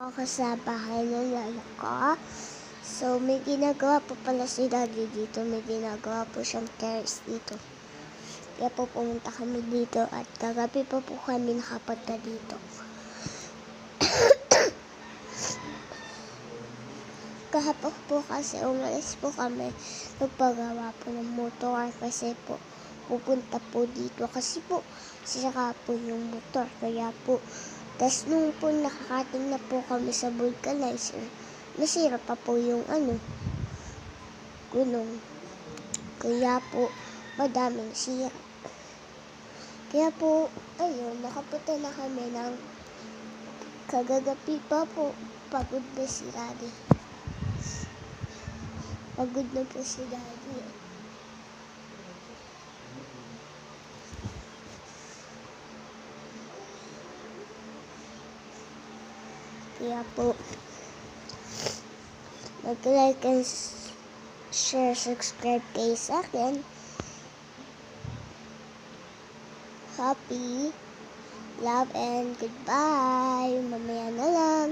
ako sa bahay ng lolo ko. So, may ginagawa po pala si Daddy dito. May ginagawa po siyang terrace dito. Kaya po pumunta kami dito at kagabi pa po kami nakapunta dito. Kahapon po kasi umalis po kami. Nagpagawa po ng motor kasi po pupunta po dito. Kasi po sira po yung motor. Kaya po, tas nung po nakakating na po kami sa vulcanizer, nasira pa po yung gulong. Kaya po, madaming sira. Kaya po, ayun, nakapunta na kami ng kagagabi pa po. Pagod na si Daddy. Pagod na po si Daddy. Kaya po, mag-like and share, subscribe kayo sa akin. Happy, love, and goodbye. Mamaya na lang.